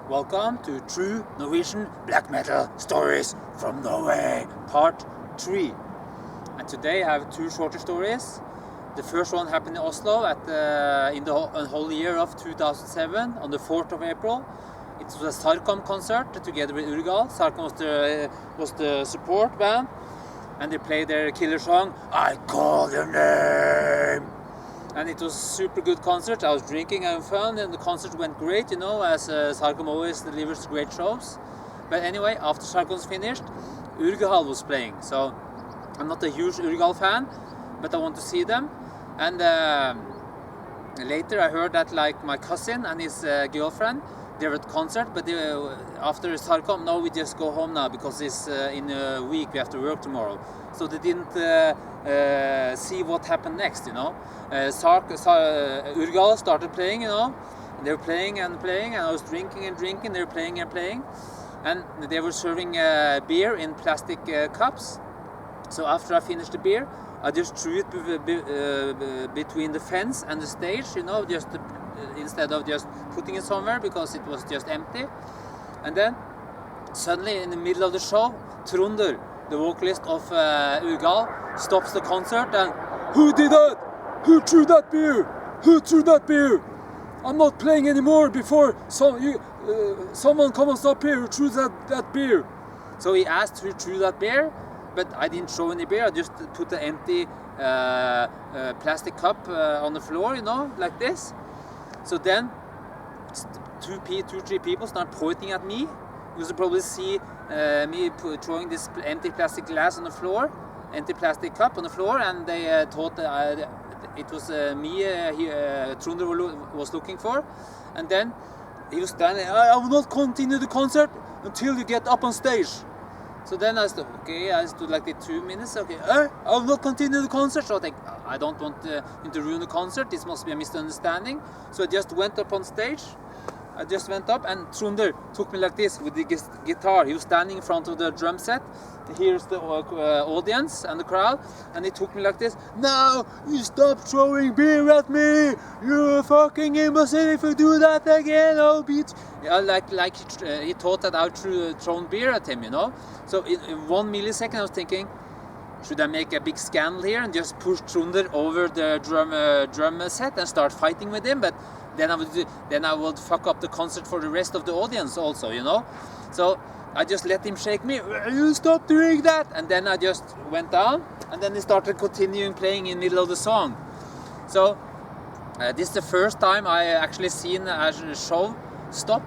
Welcome to True Norwegian Black Metal Stories from Norway, Part 3. And today I have two shorter stories. The first one happened in Oslo in the whole year of 2007, on the 4th of April. It was a Sarkom concert together with Urgal. Sarkom was the support band, and they played their killer song, I Call Your Name. And it was a super good concert. I was drinking, having fun, and the concert went great, you know, as Sarkom always delivers great shows. But anyway, after Sarkom was finished, Urgal was playing. So I'm not a huge Urgal fan, but I want to see them. And later I heard that like my cousin and his girlfriend, they were at the concert, but after Sarkom, no, we just go home now because it's in a week, we have to work tomorrow. So they didn't see what happened next, you know. Urgal started playing, you know, and they were playing and playing, and I was drinking and drinking, they were playing and playing, and they were serving beer in plastic cups. So after I finished the beer, I just threw it between the fence and the stage, you know, just instead of just putting it somewhere because it was just empty. And then suddenly in the middle of the show, Trunder, the vocalist of Urgal, stops the concert and, who did that? Who threw that beer? Who threw that beer? I'm not playing anymore before someone come and stop here who threw that beer. So he asked who threw that beer, but I didn't throw any beer. I just put the empty plastic cup on the floor, you know, like this. So then three people start pointing at me. You should probably see me throwing this empty plastic glass on the floor, empty plastic cup on the floor, and they thought that it was me Trunder was looking for. And then he was standing, I will not continue the concert until you get up on stage. So then I stood, okay, I stood like 2 minutes, okay, I will not continue the concert. So I think, I don't want him to ruin the concert, this must be a misunderstanding. So I just went up on stage. I just went up, and Trunder took me like this with the guitar. He was standing in front of the drum set. Here's the audience and the crowd, and he took me like this. Now you stop throwing beer at me. You're a fucking imbecile if you do that again. Oh, bitch! Yeah, he thought that I thrown beer at him, you know. So in 1 millisecond, I was thinking, should I make a big scandal here and just push Trunder over the drum set and start fighting with him? But then I would fuck up the concert for the rest of the audience also, you know. So I just let him shake me. You stop doing that! And then I just went down, and then he started continuing playing in the middle of the song. So this is the first time I actually seen a show stop,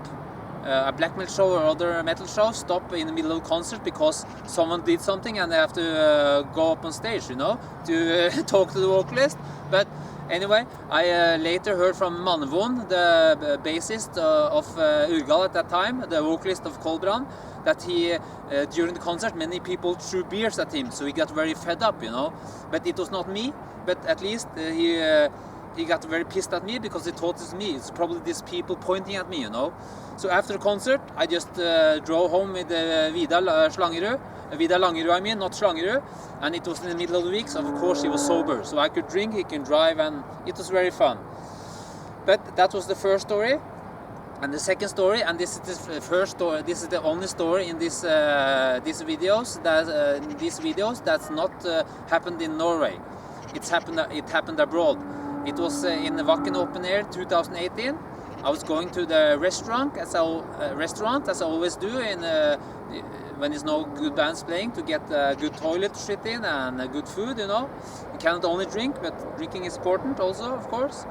a black metal show or other metal show stop in the middle of the concert because someone did something and they have to go up on stage, you know, to talk to the vocalist. But anyway, I later heard from Manvon, the bassist of Urgal at that time, the vocalist of Kolbrand, that he, during the concert, many people threw beers at him, so he got very fed up, you know. But it was not me, but at least he got very pissed at me because he thought it's me. It's probably these people pointing at me, you know. So after the concert, I just drove home with Vidar Langerud, I mean, not Slangerud, and it was in the middle of the week, so of course he was sober, so I could drink, he can drive, and it was very fun. But that was the first story. And the second story, and this is the first story, this is the only story in these videos that's not happened in Norway. It happened abroad. It was in the Wacken Open Air 2018. I was going to the restaurant as I always do when there's no good bands playing, to get a good toilet to shit in and good food, you know. You cannot only drink, but drinking is important also, of course.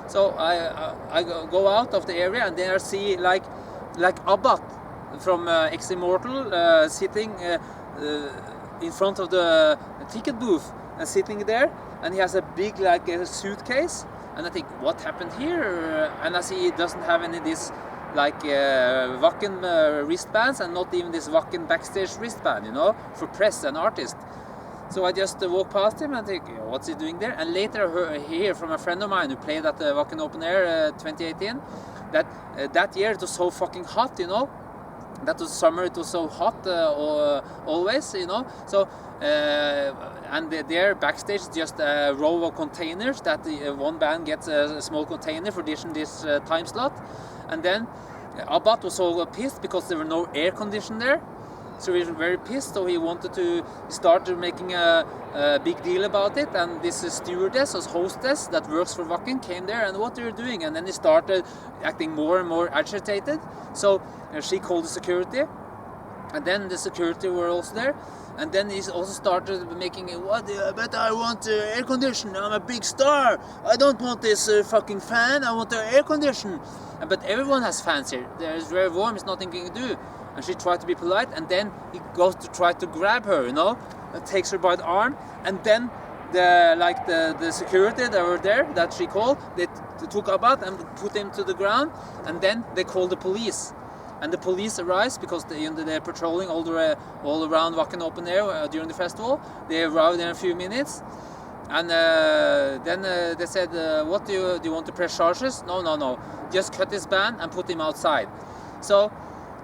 So I go out of the area, and then I see like Abbat from Ex-Immortal sitting in front of the ticket booth and sitting there, and he has a big a suitcase. And I think, what happened here? And I see he doesn't have any of this Wacken wristbands, and not even this Wacken backstage wristband, you know, for press and artists. So I just walk past him and think, what's he doing there? And later I hear from a friend of mine who played at the Wacken Open Air 2018 that year it was so fucking hot, you know. That was summer, it was so hot always, you know. So and there backstage is just a row of containers that one band gets a small container for this time slot, and then Abbat was so pissed because there were no air condition there. So he was very pissed, so he wanted to start making a big deal about it, and this stewardess or hostess that works for Wacken came there and what are you doing? And then he started acting more and more agitated. So she called the security, and then the security were also there, and then he also started making but I want air condition, I'm a big star, I don't want this fucking fan, I want the air condition. But everyone has fans here, it's very warm, it's nothing you can do. And she tried to be polite, and then he goes to try to grab her, and takes her by the arm, and then the security that were there that she called, they took Abbat and put him to the ground, and then they called the police. And the police arrives because they're patrolling all around Wacken Open Air during the festival. They arrived in a few minutes, and then they said, "What do you want to press charges?" No. Just cut his band and put him outside. So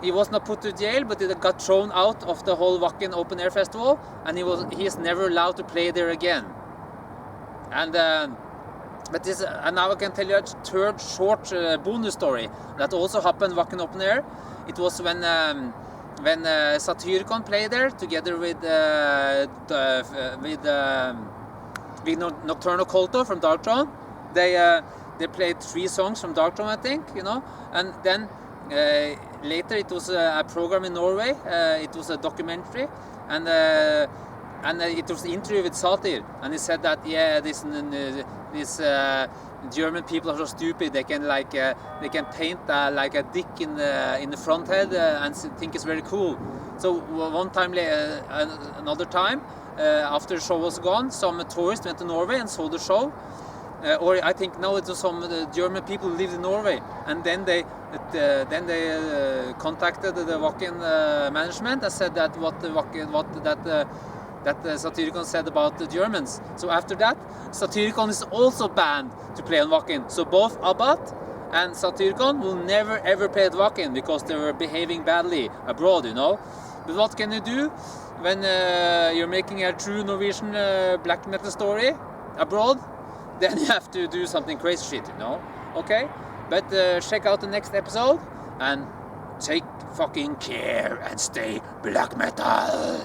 he was not put to jail, but he got thrown out of the whole Wacken Open Air Festival, and he is never allowed to play there again. And and now I can tell you a third short bonus story that also happened Wacken Open Air. It was when Satyricon played there together with Nocturno Colto from Darkthrone. They played 3 songs from Darkthrone, I think, and then. Later it was a program in Norway, it was a documentary, and it was an interview with Satyr, and he said that these German people are so stupid, they can paint like a dick in the front head and think it's very cool. So one time, another time, after the show was gone, some tourists went to Norway and saw the show. Or I think no, it was some German people who lived in Norway, and then they contacted the Wacken management and said that that Satyricon said about the Germans. So after that, Satyricon is also banned to play on Wacken. So both Abbat and Satyricon will never ever play at Wacken because they were behaving badly abroad, But what can you do when you're making a true Norwegian black metal story abroad? Then you have to do something crazy shit, Okay? But check out the next episode and take fucking care and stay black metal.